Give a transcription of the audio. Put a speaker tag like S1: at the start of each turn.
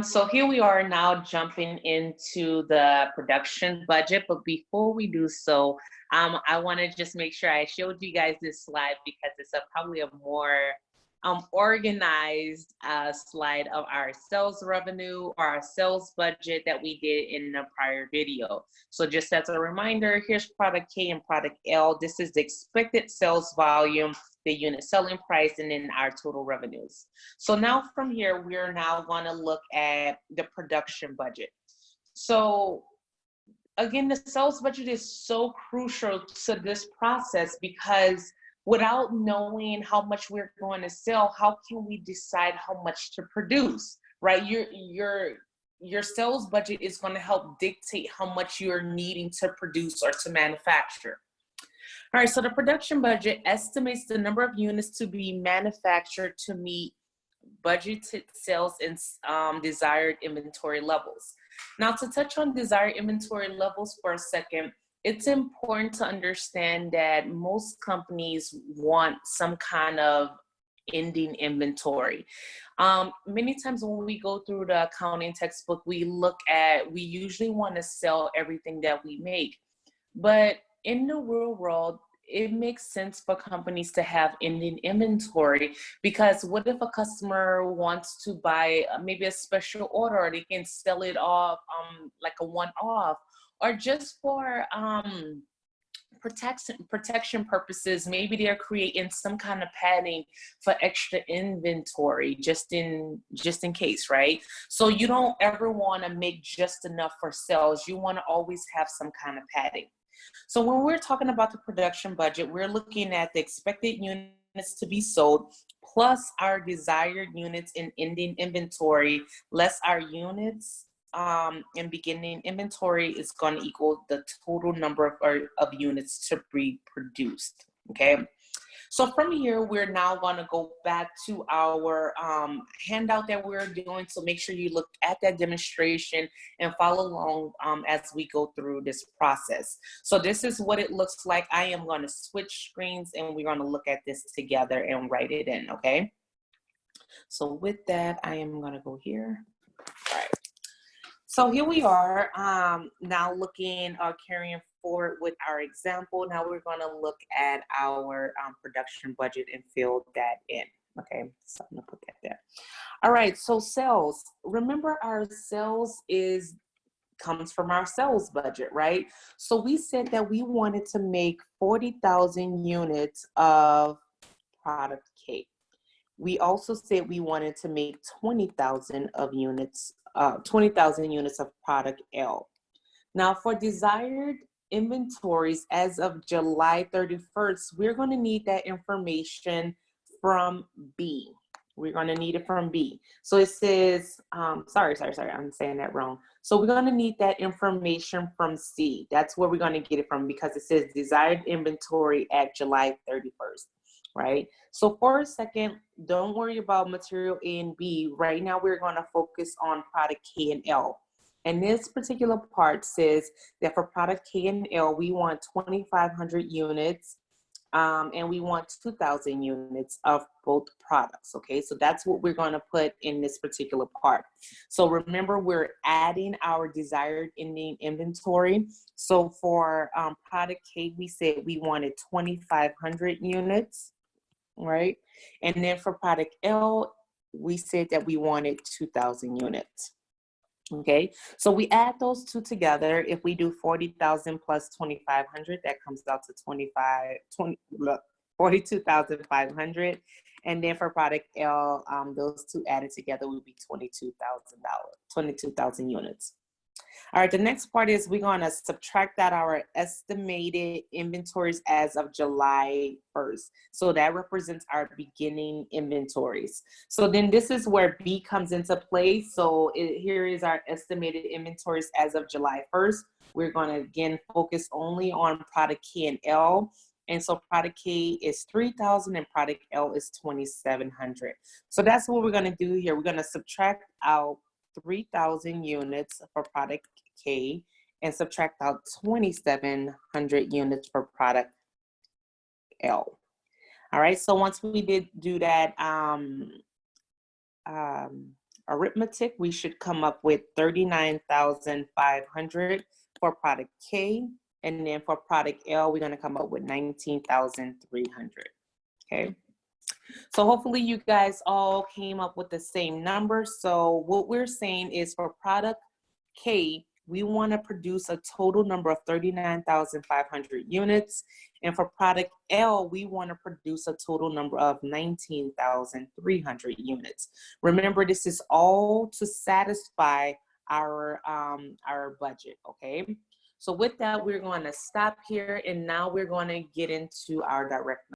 S1: So here we are now jumping into the production budget, but before we do so, I want to just make sure I showed you guys this slide because it's probably a more organized slide of our sales revenue or our sales budget that we did in the prior video. So just as a reminder, here's product K and product L. This is the expected sales volume, the unit selling price, and then our total revenues. So now from here, we're now going to look at the production budget. So again, the sales budget is so crucial to this process because without knowing how much we're going to sell, how can we decide how much to produce, right? Your sales budget is going to help dictate how much you're needing to produce or to manufacture. All right, so the production budget estimates the number of units to be manufactured to meet budgeted sales and desired inventory levels. Now, to touch on desired inventory levels for a second, it's important to understand that most companies want some kind of ending inventory. Many times when we go through the accounting textbook, we usually want to sell everything that we make. But in the real world, it makes sense for companies to have ending inventory because what if a customer wants to buy maybe a special order, or they can sell it off like a one-off, or just for protection purposes, maybe they're creating some kind of padding for extra inventory just in case, right? So you don't ever want to make just enough for sales. You want to always have some kind of padding. So when we're talking about the production budget, we're looking at the expected units to be sold plus our desired units in ending inventory less our units in beginning inventory is going to equal the total number of units to be produced. Okay. So from here, we're now going to go back to our handout that we're doing. So make sure you look at that demonstration and follow along as we go through this process. So this is what it looks like. I am going to switch screens and we're going to look at this together and write it in, okay? So with that, I am going to go here. All right. So here we are now looking carrying forward with our example. Now we're going to look at our production budget and fill that in. Okay, so I'm going to put that there. All right, so sales. Remember, our sales comes from our sales budget, right? So we said that we wanted to make 40,000 units of product K. We also said we wanted to make 20,000 units of product L. Now for desired inventories as of July 31st, we're going to need that information from B. We're going to need it from B. So it says, sorry, I'm saying that wrong. So we're going to need that information from C. That's where we're going to get it from because it says desired inventory at July 31st. Right? So for a second, don't worry about material A and B. Right now, we're going to focus on product K and L. And this particular part says that for product K and L, we want 2,500 units and we want 2,000 units of both products. Okay, so that's what we're going to put in this particular part. So remember, we're adding our desired ending inventory. So for product K, we said we wanted 2,500 units. Right? And then for product L, we said that we wanted 2,000 units. Okay, so we add those two together. If we do 40,000 plus 2,500, that comes out to 42,500. And then for product L, those two added together would be $22,000 units. All right, the next part is we're going to subtract out our estimated inventories as of July 1st. So that represents our beginning inventories. So then this is where B comes into play. So here is our estimated inventories as of July 1st. We're going to again focus only on product K and L. And so product K is 3,000 and product L is 2,700. So that's what we're going to do here. We're going to subtract out 3,000 units for product K and subtract out 2,700 units for product L. All right, so once we did do that, arithmetic, we should come up with 39,500 for product K. And then for product L, we're going to come up with 19,300. Okay. So hopefully you guys all came up with the same number. So what we're saying is for product K, we want to produce a total number of 39,500 units. And for product L, we want to produce a total number of 19,300 units. Remember, this is all to satisfy our budget, okay? So with that, we're going to stop here, and now we're going to get into our direct